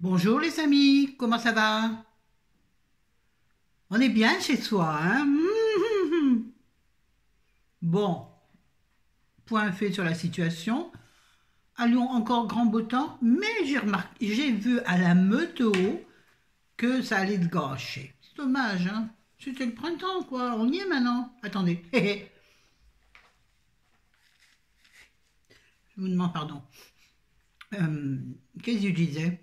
Bonjour les amis, comment ça va? On est bien chez soi, hein? Bon, point fait sur la situation. À Lyon, encore grand beau temps, mais j'ai vu à la météo que ça allait se gâcher. C'est dommage, hein? C'était le printemps, quoi. On y est maintenant. Attendez, je vous demande pardon. Euh, Qu'est-ce que je disais?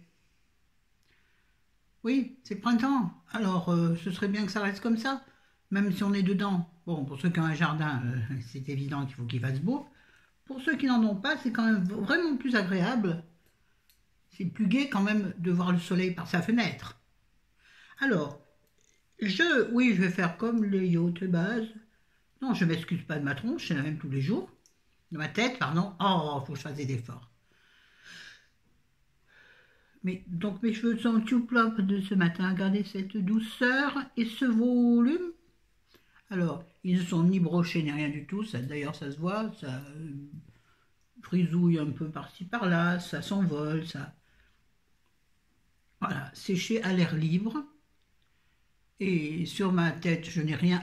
Oui, c'est le printemps. Alors, ce serait bien que ça reste comme ça, même si on est dedans. Bon, pour ceux qui ont un jardin, c'est évident qu'il faut qu'il fasse beau. Pour ceux qui n'en ont pas, c'est quand même vraiment plus agréable. C'est plus gai quand même de voir le soleil par sa fenêtre. Alors, oui, je vais faire comme les yachts de base. Non, je m'excuse pas de ma tronche, c'est la même tous les jours. De ma tête, pardon. Oh, faut que je fasse des efforts. Mais donc mes cheveux sont tout propres de ce matin. Regardez cette douceur et ce volume. Alors, ils ne sont ni brochés ni rien du tout. Ça, d'ailleurs, ça se voit. Ça frisouille un peu par-ci par-là. Ça s'envole. Ça, voilà, séché à l'air libre. Et sur ma tête, je n'ai rien.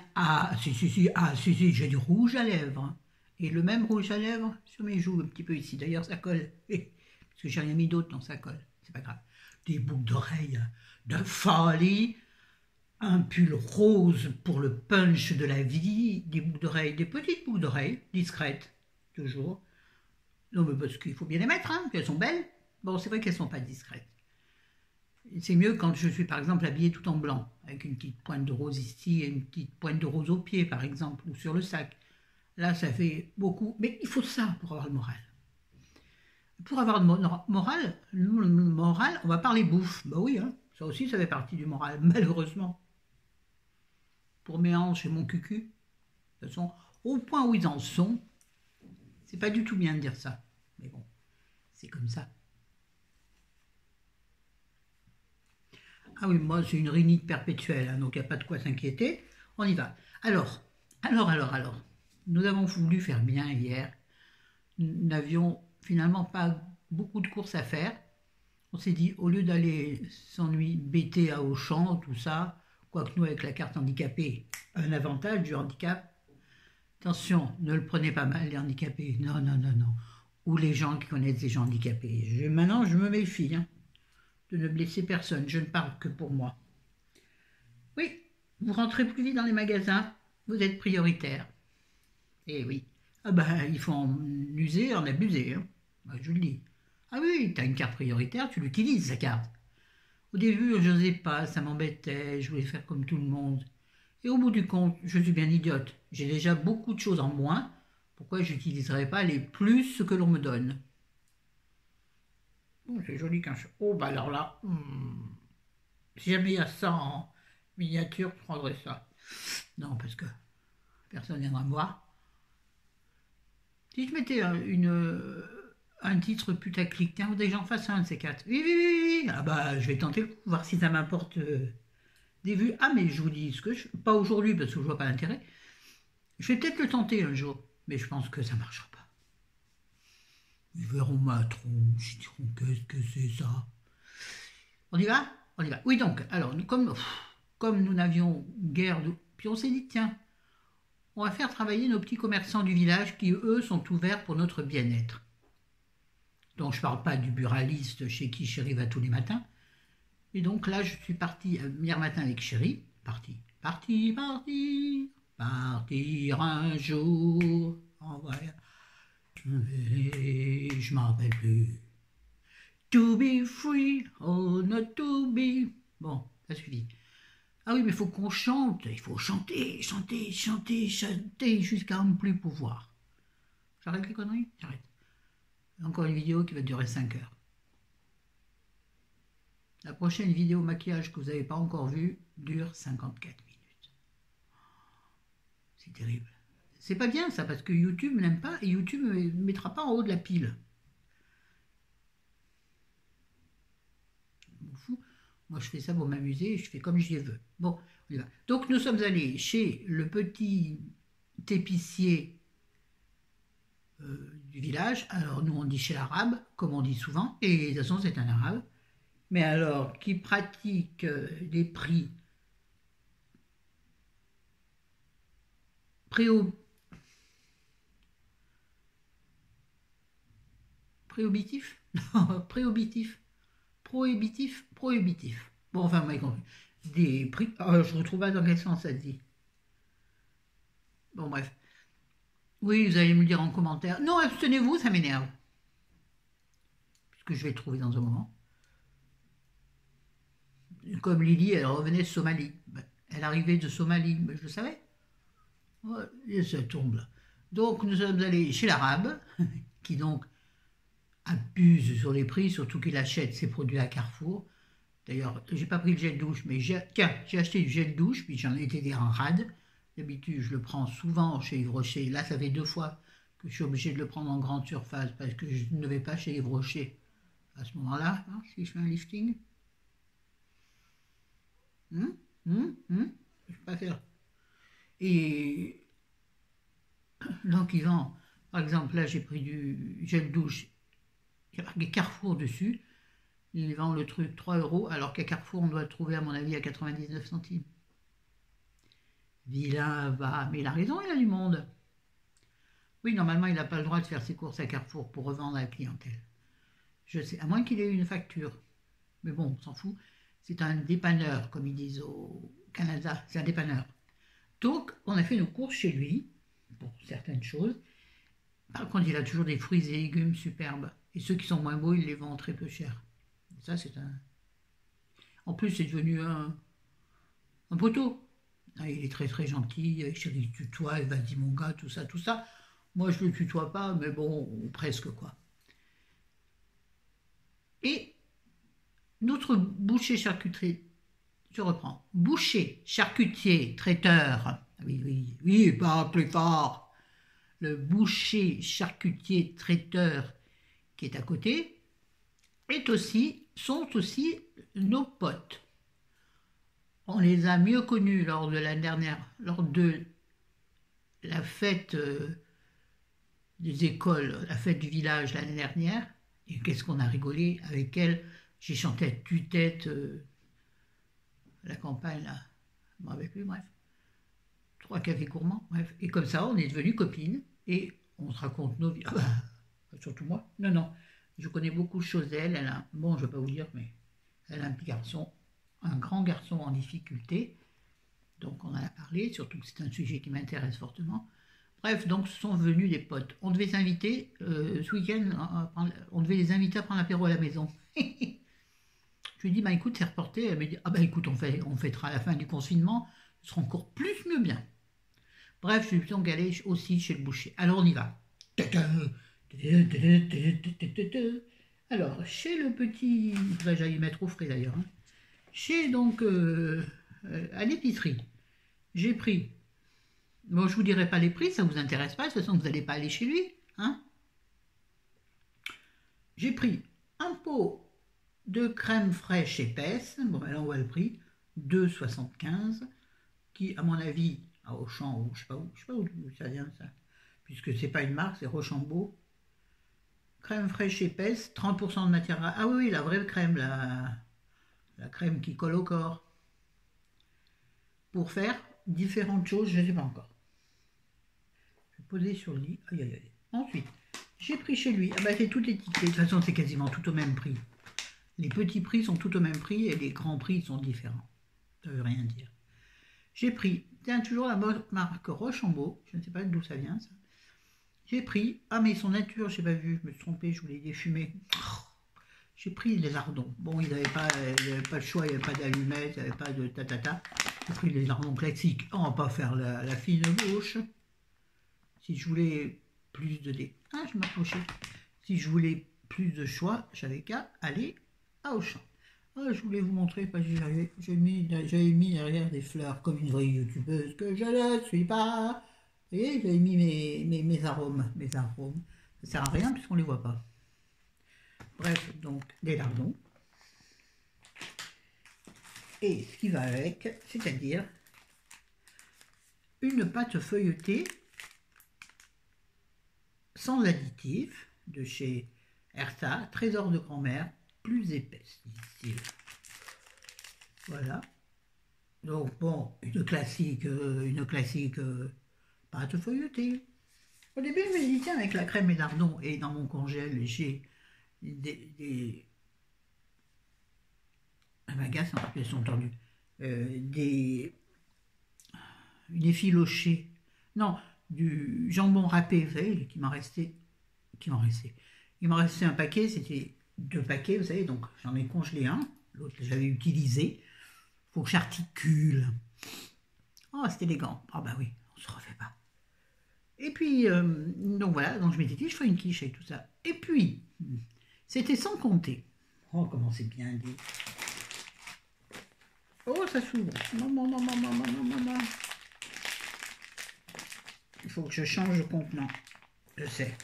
Si, j'ai du rouge à lèvres. Et le même rouge à lèvres sur mes joues, un petit peu ici. D'ailleurs, ça colle. Parce que j'ai rien mis d'autre, donc ça colle. C'est pas grave. Des boucles d'oreilles de folie. Un pull rose pour le punch de la vie. Des boucles d'oreilles, des petites boucles d'oreilles, discrètes, toujours. Non, mais parce qu'il faut bien les mettre, hein, qu'elles sont belles. Bon, c'est vrai qu'elles ne sont pas discrètes. C'est mieux quand je suis par exemple habillée tout en blanc, avec une petite pointe de rose ici et une petite pointe de rose au pied par exemple, ou sur le sac. Là, ça fait beaucoup, mais il faut ça pour avoir le moral. Pour avoir le moral, on va parler bouffe. Bah oui, hein, ça aussi, ça fait partie du moral, malheureusement. Pour mes hanches et mon cucu, de toute façon, au point où ils en sont, c'est pas du tout bien de dire ça. Mais bon, c'est comme ça. Ah oui, moi, c'est une rhinite perpétuelle, hein, donc il n'y a pas de quoi s'inquiéter. On y va. Alors. Nous avons voulu faire bien hier. Nous n'avions finalement pas beaucoup de courses à faire. On s'est dit, au lieu d'aller s'ennuyer, bêter à Auchan, tout ça, quoique nous, avec la carte handicapée, un avantage du handicap. Attention, ne le prenez pas mal, les handicapés. Non, non, non, non. Ou les gens qui connaissent des gens handicapés. Maintenant, je me méfie, hein, de ne blesser personne. Je ne parle que pour moi. Oui, vous rentrez plus vite dans les magasins, vous êtes prioritaire. Eh oui. Ah ben, il faut en user, en abuser, hein. Ben, je le dis. Ah oui, tu as une carte prioritaire, tu l'utilises, sa carte. Au début, je n'osais pas, ça m'embêtait, je voulais faire comme tout le monde. Et au bout du compte, je suis bien idiote. J'ai déjà beaucoup de choses en moins. Pourquoi je n'utiliserais pas les plus que l'on me donne? Oh, c'est joli qu'un chat. Oh, bah alors là, si jamais il y a ça en miniature, je prendrais ça. Non, parce que personne ne viendra me voir. Si je mettais un titre putaclic, tiens, vous que j'en fasse un de ces quatre. Oui, oui, oui, oui. Ah bah, je vais tenter le coup, voir si ça m'apporte des vues. Ah, mais je vous dis ce que je... Pas aujourd'hui, parce que je vois pas l'intérêt. Je vais peut-être le tenter un jour, mais je pense que ça marchera pas. Ils verront ma tronche, ils diront qu'est-ce que c'est ça. On y va? On y va. Oui, donc, alors, comme nous n'avions guère de... Puis on s'est dit, tiens, on va faire travailler nos petits commerçants du village qui, eux, sont ouverts pour notre bien-être. Donc, je ne parle pas du buraliste chez qui Chéri va tous les matins. Et donc là, je suis partie hier matin avec Chéri. Partir un jour. En voyage. Je m'en rappelle plus. To be free, oh not to be. Bon, ça suffit. Ah oui, mais il faut qu'on chante. Il faut chanter, chanter, chanter, chanter jusqu'à ne plus pouvoir. J'arrête les conneries? J'arrête. Encore une vidéo qui va durer 5 heures. La prochaine vidéo maquillage que vous n'avez pas encore vue dure 54 minutes. C'est terrible. C'est pas bien ça, parce que YouTube n'aime pas et YouTube ne me mettra pas en haut de la pile. Je m'en fous. Moi, je fais ça pour m'amuser, je fais comme je veux. Bon, on y va. Donc, nous sommes allés chez le petit épicier du village. Alors, nous, on dit chez l'arabe, comme on dit souvent, et de toute façon, c'est un arabe. mais alors qui pratique des prix préo- préobitifs, non, préobitifs, prohibitifs. Bon, enfin, vous m'avez compris. Des prix, je ne retrouve pas dans quel sens ça se dit. Bon, bref. Oui, vous allez me le dire en commentaire. Non, abstenez-vous, ça m'énerve. Puisque je vais le trouver dans un moment. Comme Lily, elle revenait de Somalie. Ben, elle arrivait de Somalie, ben, je le savais. Ouais, et ça tombe là. Donc nous sommes allés chez l'arabe, qui donc abuse sur les prix, surtout qu'il achète ses produits à Carrefour. D'ailleurs, j'ai pas pris le gel douche, mais tiens, j'ai acheté du gel douche, puis j'en ai été en rade. D'habitude, je le prends souvent chez Yves Rocher. Là, ça fait 2 fois que je suis obligé de le prendre en grande surface parce que je ne vais pas chez Yves Rocher à ce moment-là, hein, si je fais un lifting. Hum, je vais pas faire. Et donc, ils vendent, par exemple, là, j'ai pris du gel douche, il y a marqué Carrefour dessus. Ils vendent le truc 3 euros, alors qu'à Carrefour, on doit le trouver, à mon avis, à 99 centimes. Vilain va, mais il a raison, il a du monde. Oui, normalement, il n'a pas le droit de faire ses courses à Carrefour pour revendre à la clientèle. Je sais, à moins qu'il ait une facture. Mais bon, on s'en fout. C'est un dépanneur, comme ils disent au Canada. C'est un dépanneur. Donc, on a fait nos courses chez lui, pour certaines choses. Par contre, il a toujours des fruits et légumes superbes. Et ceux qui sont moins beaux, il les vend très peu cher. Ça, c'est un. En plus, c'est devenu un poteau. Ah, il est très très gentil, chérie, tutoie, vas-y mon gars, tout ça, tout ça. Moi, je ne le tutoie pas, mais bon, presque quoi. Et notre boucher charcuterie, je reprends, boucher, charcutier, traiteur, ah oui, oui, oui, pas plus fort, le boucher, charcutier, traiteur qui est à côté, sont aussi nos potes. On les a mieux connus lors de l'année dernière, lors de la fête des écoles, la fête du village l'année dernière. Et qu'est-ce qu'on a rigolé avec elle. J'ai chanté à tue-tête la campagne, là. Je ne me rappelle plus, bref. 3 cafés gourmands, bref. Et comme ça, on est devenus copines. Et on se raconte nos vies. Ah bah, surtout moi. Non, non. Je connais beaucoup de choses d'elle. Elle a, bon, je ne vais pas vous dire, mais elle a un petit garçon, un grand garçon en difficulté. Donc on en a parlé, surtout que c'est un sujet qui m'intéresse fortement. Bref, donc ce sont venus des potes. On devait s'inviter ce week-end, on devait les inviter à prendre l'apéro à la maison. Je lui ai dit, bah écoute, c'est reporté. Elle m'a dit, ah bah écoute, on fêtera à la fin du confinement, ce sera encore plus mieux bien. Bref, je suis donc allé aussi chez le boucher. Alors on y va. Alors, chez le petit, j'allais y mettre au frais d'ailleurs, hein. Chez donc, à l'épicerie, j'ai pris. Bon, je vous dirai pas les prix, ça vous intéresse pas, de toute façon vous n'allez pas aller chez lui, hein. J'ai pris un pot de crème fraîche épaisse, bon ben là on voit le prix, 2,75, qui à mon avis, à Auchan, ou je sais pas où ça vient ça, puisque c'est pas une marque, c'est Rochambeau. Crème fraîche épaisse, 30% de matière grasse. Ah oui, la vraie crème, la crème qui colle au corps. Pour faire différentes choses, je ne sais pas encore. Je vais poser sur le lit. Aïe, aïe, aïe. Ensuite, j'ai pris chez lui. Ah bah c'est tout étiqueté. De toute façon, c'est quasiment tout au même prix. Les petits prix sont tout au même prix et les grands prix sont différents. Ça ne veut rien dire. J'ai pris, tiens, toujours la marque Rochambeau. Je ne sais pas d'où ça vient, ça. J'ai pris, ah mais son nature, je n'ai pas vu, je me suis trompé, je voulais défumer. J'ai pris les lardons. Bon, il n'avait pas le choix, il n'y avait pas d'allumettes, il n'y avait pas de tatata. J'ai pris les lardons classiques. On ne va pas faire la fine bouche. Si je voulais plus de dés. Ah, je m'approchais. Si je voulais plus de choix, j'avais qu'à aller à Auchan. Ah, je voulais vous montrer parce que j'avais mis derrière des fleurs comme une vraie youtubeuse que je ne suis pas. Vous voyez, j'avais mis mes arômes. Mes arômes. Ça ne sert à rien puisqu'on ne les voit pas. Bref, donc des lardons. Et ce qui va avec, c'est-à-dire une pâte feuilletée sans additifs de chez Erta, Trésor de grand-mère, plus épaisse ici. Voilà. Donc bon, une classique pâte feuilletée. Au début, je me dis, tiens, avec la crème et lardons, et dans mon congèle, j'ai des elle m'agace, en fait, elles sont tendues. Une effilochée. Non, du jambon râpé, vous savez, qui m'en restait. Il m'en restait un paquet, c'était 2 paquets, vous savez, donc j'en ai congelé un, l'autre j'avais utilisé. Faut que j'articule. Oh, c'est élégant. Ah bah oui, on se refait pas. Et puis, donc voilà, donc je m'étais dit, je ferai une quiche avec tout ça. Et puis, c'était sans compter. Oh, comment c'est bien dit. Oh, ça s'ouvre. Maman, maman, maman, maman, maman. Il faut que je change de contenant. Je sais.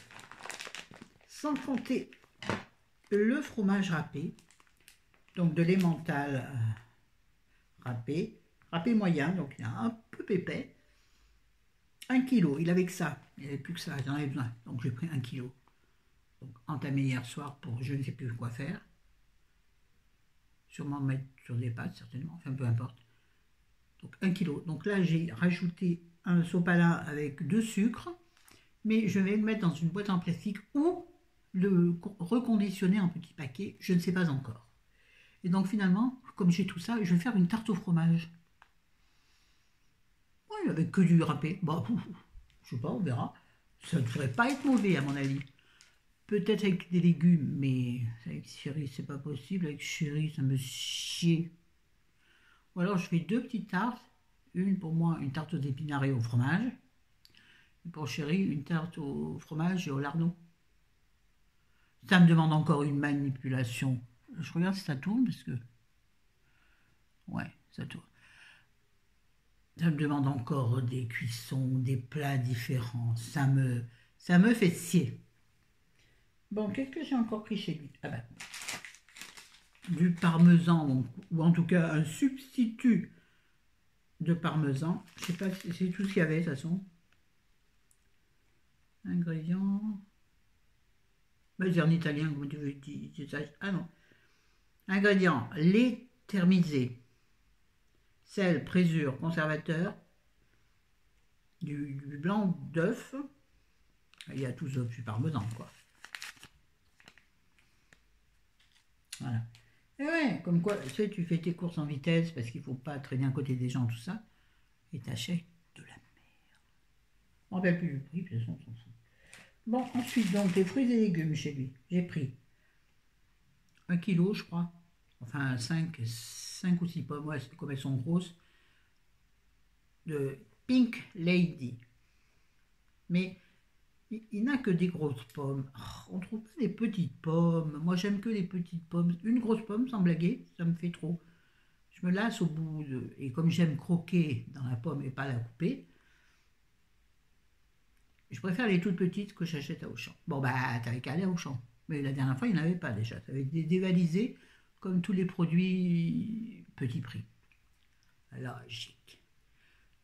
Sans compter le fromage râpé. Donc de l'emmental râpé. Râpé moyen, donc il y a un peu épais. 1 kilo, il avait que ça. Il n'y avait plus que ça, j'en avais besoin. Donc j'ai pris 1 kilo. Donc entamé hier soir pour je ne sais plus quoi faire. Sûrement mettre sur des pâtes, certainement. Enfin, peu importe. Donc 1 kilo. Donc là, j'ai rajouté un sopalin avec 2 sucres. Mais je vais le mettre dans une boîte en plastique ou le reconditionner en petits paquets. Je ne sais pas encore. Et donc finalement, comme j'ai tout ça, je vais faire une tarte au fromage. Oui, avec que du râpé. Bah, je sais pas, on verra. Ça ne devrait pas être mauvais à mon avis. Peut-être avec des légumes, mais avec chéri, c'est pas possible. Avec chéri, ça me chie. Ou alors je fais 2 petites tartes. Une pour moi, une tarte aux épinards et au fromage. Et pour chéri, une tarte au fromage et au lardon. Ça me demande encore une manipulation. Je regarde si ça tourne parce que... Ouais, ça tourne. Ça me demande encore des cuissons, des plats différents. Ça me fait scier. Bon, qu'est-ce que j'ai encore pris chez lui? Ah ben, du parmesan, ou en tout cas un substitut de parmesan. Je sais pas si c'est tout ce qu'il y avait de toute façon. Ingrédients. Ben, c'est en italien, comme tu veux dire. Ah non. Ingrédients, lait thermisé, sel, présure, conservateur, du blanc d'œuf. Il y a tout ça du parmesan, quoi. Voilà. Et ouais, comme quoi, tu sais, tu fais tes courses en vitesse parce qu'il ne faut pas traîner à côté des gens, tout ça, et t'achètes de la merde. On ne rappelle plus le prix, de toute façon, on s'en fout. Bon, ensuite, donc, les fruits et légumes chez lui. J'ai pris 1 kilo, je crois. Enfin, 5 ou 6 pommes, ouais, comme elles sont grosses, de Pink Lady. Mais il n'a que des grosses pommes. Oh, on trouve pas des petites pommes. Moi, j'aime que les petites pommes. Une grosse pomme, sans blaguer, ça me fait trop. Je me lasse au bout de... Et comme j'aime croquer dans la pomme et pas la couper, je préfère les toutes petites que j'achète à Auchan. Bon, bah, t'avais qu'à aller à Auchan. Mais la dernière fois, il n'y en avait pas déjà. Ça avait été dévalisé comme tous les produits petit prix. Logique.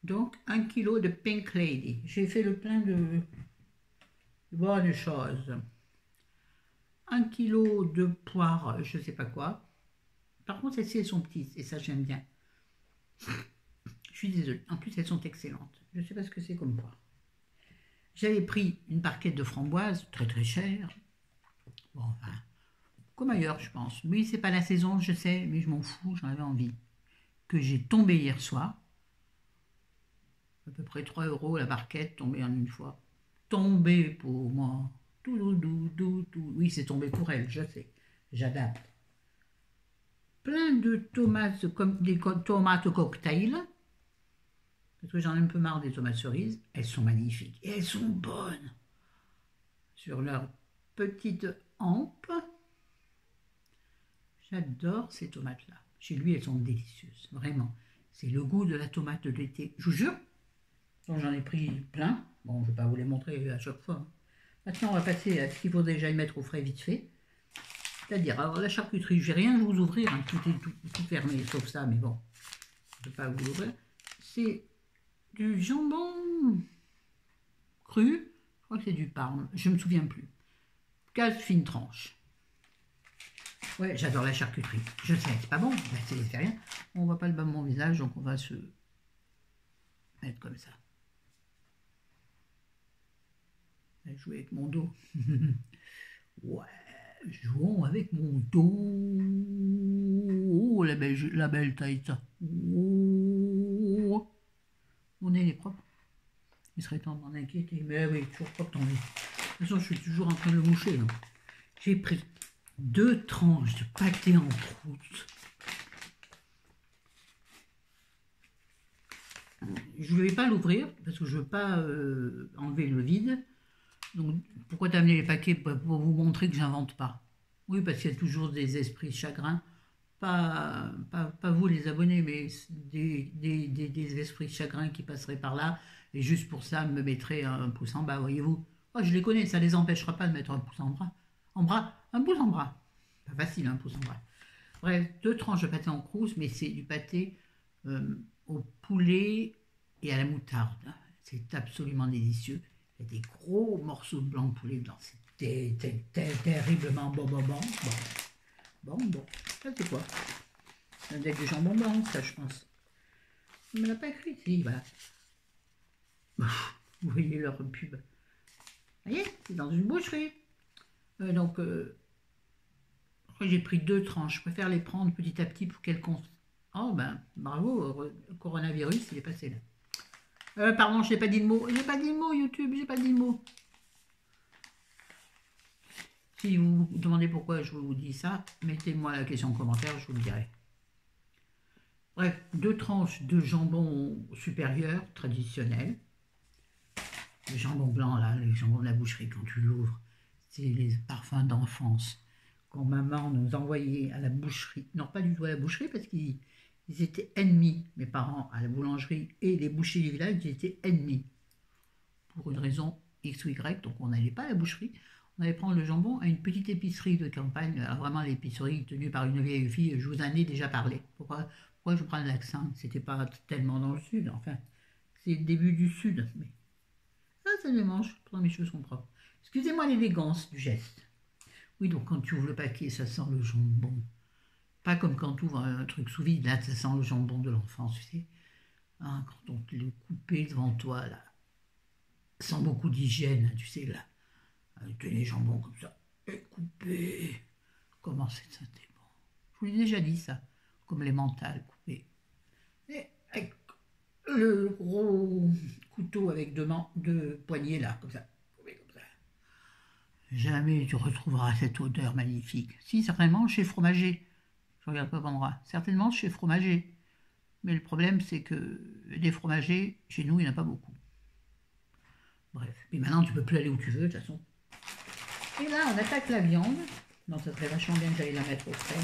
Donc, 1 kilo de Pink Lady. J'ai fait le plein de bonnes choses. 1 kilo de poires, je ne sais pas quoi. Par contre, celles-ci, elles sont petites, et ça, j'aime bien. Je suis désolée. En plus, elles sont excellentes. Je ne sais pas ce que c'est comme poire. J'avais pris une barquette de framboises, très très chère. Bon, enfin, comme ailleurs, je pense. Oui, c'est pas la saison, je sais, mais je m'en fous, j'en avais envie. Que j'ai tombé hier soir. À peu près 3 € la barquette, tombée en une fois. Tombée pour moi. Tout. Oui, c'est tombé pour elle, je sais. J'adapte. Plein de tomates, comme des tomates cocktail. Parce que j'en ai un peu marre des tomates cerises. Elles sont magnifiques. Et elles sont bonnes. Sur leur petite hampe. J'adore ces tomates-là. Chez lui, elles sont délicieuses. Vraiment. C'est le goût de la tomate de l'été. Je vous jure. Donc j'en ai pris plein. Bon, je ne vais pas vous les montrer à chaque fois. Maintenant, on va passer à ce qu'il faut déjà y mettre au frais vite fait. C'est-à-dire, alors la charcuterie, je vais rien vous ouvrir. Hein, tout est tout fermé, sauf ça, mais bon. Je ne vais pas vous l'ouvrir. C'est du jambon cru. Je crois que c'est du parme. Je ne me souviens plus. 15 fines tranches. Ouais, j'adore la charcuterie. Je sais, c'est pas bon, mais c'est rien. On voit pas le bas de mon visage, donc on va se mettre comme ça. Je vais jouer avec mon dos. Ouais, jouons avec mon dos. Oh, la belle taille, ça. Oh. Mon nez est propre. Il serait temps de m'en inquiéter. Mais oui, toujours pas que t'en es. De toute façon, je suis toujours en train de le moucher. J'ai pris 2 tranches de pâté en croûte. Je ne vais pas l'ouvrir parce que je ne veux pas enlever le vide. Donc, pourquoi t'as amené les paquets? Pour vous montrer que j'invente pas. Oui, parce qu'il y a toujours des esprits chagrins. Pas vous les abonnés, mais des esprits chagrins qui passeraient par là. Et juste pour ça, me mettraient un pouce en bas, voyez-vous. Oh, je les connais, ça ne les empêchera pas de mettre un pouce en bras. Un pouce en bras. Pas facile, un pouce en bras. Bref, 2 tranches de pâté en croûte, mais c'est du pâté au poulet et à la moutarde. C'est absolument délicieux. Il y a des gros morceaux de blanc de poulet dedans. C'est terriblement bon. Bon. Ça, c'est quoi? C'est un deck de jambon blanc, ça, je pense. On ne me l'a pas écrit. Si, voilà. Vous voyez leur pub. Vous voyez, c'est dans une boucherie. J'ai pris 2 tranches. Je préfère les prendre petit à petit pour qu'elles comptent. Oh, ben, bravo, le coronavirus, il est passé là. Pardon, je n'ai pas dit le mot. J'ai pas dit le mot, YouTube, j'ai pas dit le mot. Si vous vous demandez pourquoi je vous dis ça, mettez-moi la question en commentaire, je vous le dirai. Bref, 2 tranches de jambon supérieur, traditionnel. Le jambon blanc, là, le jambon de la boucherie, quand tu l'ouvres, c'est les parfums d'enfance. Quand maman nous envoyait à la boucherie, non pas du tout à la boucherie, parce qu'ils étaient ennemis, mes parents, à la boulangerie et les bouchers du village, ils étaient ennemis. Pour une raison X ou Y, donc on n'allait pas à la boucherie. On allait prendre le jambon à une petite épicerie de campagne, alors vraiment l'épicerie tenue par une vieille fille, je vous en ai déjà parlé. Pourquoi je prends l'accent? C'était pas tellement dans le sud, enfin, c'est le début du sud, mais ça me mange, pourtant mes cheveux sont propres. Excusez-moi l'élégance du geste. Oui, donc quand tu ouvres le paquet, ça sent le jambon. Pas comme quand tu ouvres un truc sous vide, là, ça sent le jambon de l'enfance, tu sais. Hein, quand on te le coupait devant toi, là, sans beaucoup d'hygiène, tu sais, là. Tenez les jambons comme ça, et coupé. Comment c'était bon. Je vous l'ai déjà dit, ça. Comme les mentales coupées. Et avec le gros couteau avec 2 poignées, là, comme ça. Jamais tu retrouveras cette odeur magnifique. Si, certainement chez Fromager. Je regarde pas vendra. Certainement chez Fromager. Mais le problème, c'est que des fromagers, chez nous, il n'y en a pas beaucoup. Bref. Mais maintenant, tu peux plus aller où tu veux, de toute façon. Et là, on attaque la viande. Non, ça serait vachement bien que j'aille la mettre au frais.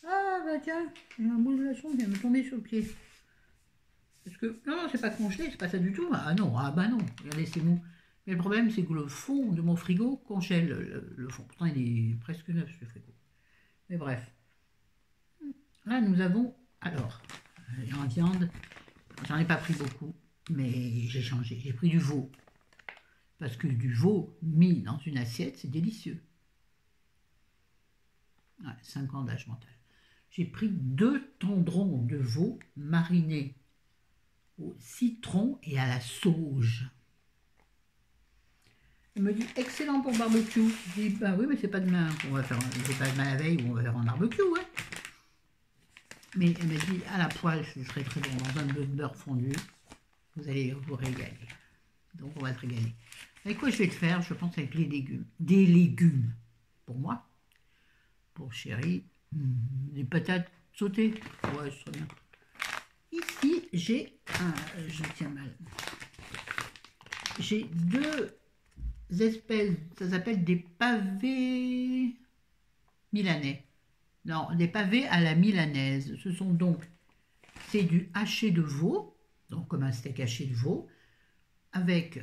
Ah, bah tiens, j'ai un bout de laçon qui vient me tomber sur le pied. Parce que, non, c'est pas congelé, c'est pas ça du tout. Ah non, regardez, c'est mou. Mais le problème, c'est que le fond de mon frigo congèle le fond. Pourtant, il est presque neuf, ce frigo. Mais bref. Là, nous avons, alors, en viande, j'en ai pas pris beaucoup, mais j'ai changé. J'ai pris du veau. Parce que du veau mis dans une assiette, c'est délicieux. Ouais, 5 ans d'âge mental. J'ai pris 2 tendrons de veau marinés au citron et à la sauge. Elle me dit excellent pour barbecue. Je dis bah oui, mais c'est pas demain qu'on va faire, c'est pas demain la veille où on va faire un barbecue, hein. Mais elle m'a dit à la poêle, ce serait très bon dans un peu de beurre fondu. Vous allez vous régaler. Donc on va se régaler. Avec quoi je vais le faire? Je pense avec les légumes. Des légumes pour moi. Pour chérie, des patates sautées. Ouais, ce serait bien. Ici, j'ai un. Je tiens mal. J'ai 2 espèces, ça s'appelle des pavés milanais. Non, des pavés à la milanaise. Ce sont donc, c'est du haché de veau, donc comme un steak haché de veau, avec,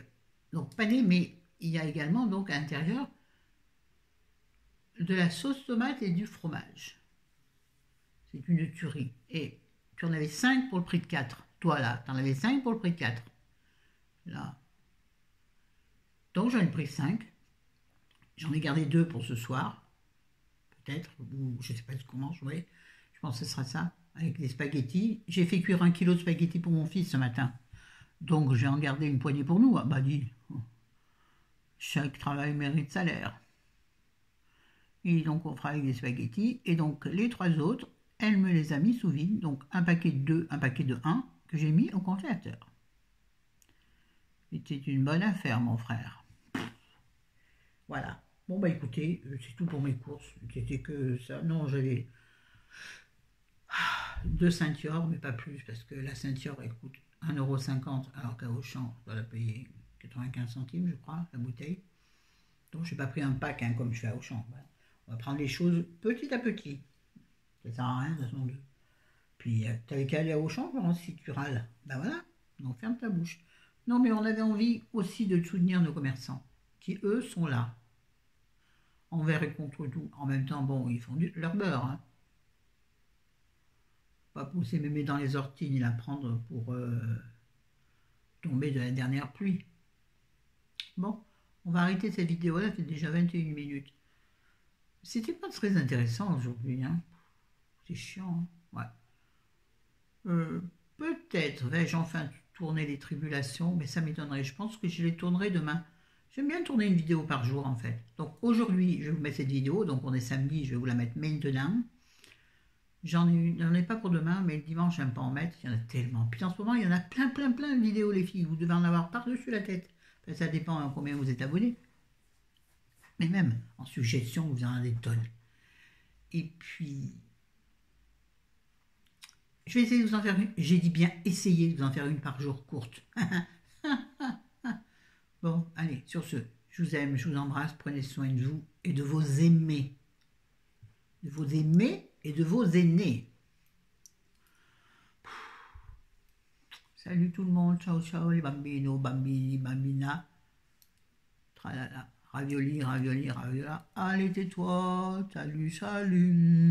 donc pané, mais il y a également donc à l'intérieur de la sauce tomate et du fromage. C'est une tuerie. Et tu en avais 5 pour le prix de 4. Toi là, tu en avais 5 pour le prix de 4. Là. Donc j'en ai pris 5. J'en ai gardé 2 pour ce soir. peut-être, ou je sais pas comment jouer. Je pense que ce sera ça, avec des spaghettis. J'ai fait cuire 1 kilo de spaghettis pour mon fils ce matin. Donc j'ai en gardé une poignée pour nous. Ah bah dis, chaque travail mérite salaire. Et donc on fera avec des spaghettis. Et donc les 3 autres, elle me les a mis sous vide. Donc un paquet de 2, un paquet de 1 que j'ai mis au congélateur. C'était une bonne affaire, mon frère. Voilà. Bon bah écoutez, c'est tout pour mes courses. C'était que ça. Non, j'avais 2 ceintures, mais pas plus, parce que la ceinture elle coûte 1,50 € alors qu'à Auchan, on doit la payer 95 centimes, je crois, la bouteille. Donc je n'ai pas pris un pack hein, comme je fais à Auchan. Voilà. On va prendre les choses petit à petit. Ça sert à rien de toute façon. Puis t'avais qu'à aller à Auchan, si tu râles. Ben voilà, donc ferme ta bouche. Non mais on avait envie aussi de soutenir nos commerçants, qui eux sont là, envers et contre tout. En même temps, bon, ils font leur beurre. Hein. Pas pousser mémé dans les orties ni la prendre pour tomber de la dernière pluie. Bon, on va arrêter cette vidéo-là, c'est déjà 21 minutes. C'était pas très intéressant aujourd'hui, hein. C'est chiant, hein. Ouais. Peut-être vais-je enfin tourner les tribulations, mais ça m'étonnerait. Je pense que je les tournerai demain. J'aime bien tourner une vidéo par jour, en fait. Donc aujourd'hui, je vais vous mettre cette vidéo. Donc on est samedi, je vais vous la mettre maintenant. J'en ai pas pour demain, mais le dimanche, j'aime pas en mettre. Il y en a tellement. Puis en ce moment, il y en a plein de vidéos, les filles. Vous devez en avoir par-dessus la tête. Enfin, ça dépend à combien vous êtes abonnés. Mais même en suggestion, vous en avez des tonnes. Et puis, je vais essayer de vous en faire une. J'ai dit bien essayer de vous en faire une par jour courte. Bon, allez, sur ce, je vous aime, je vous embrasse. Prenez soin de vous et de vos aimés. De vos aimés et de vos aînés. Salut tout le monde, ciao ciao les bambinos, bambini, bambina. Tralala, ravioli, ravioli, raviola. Allez tais-toi, salut, salut.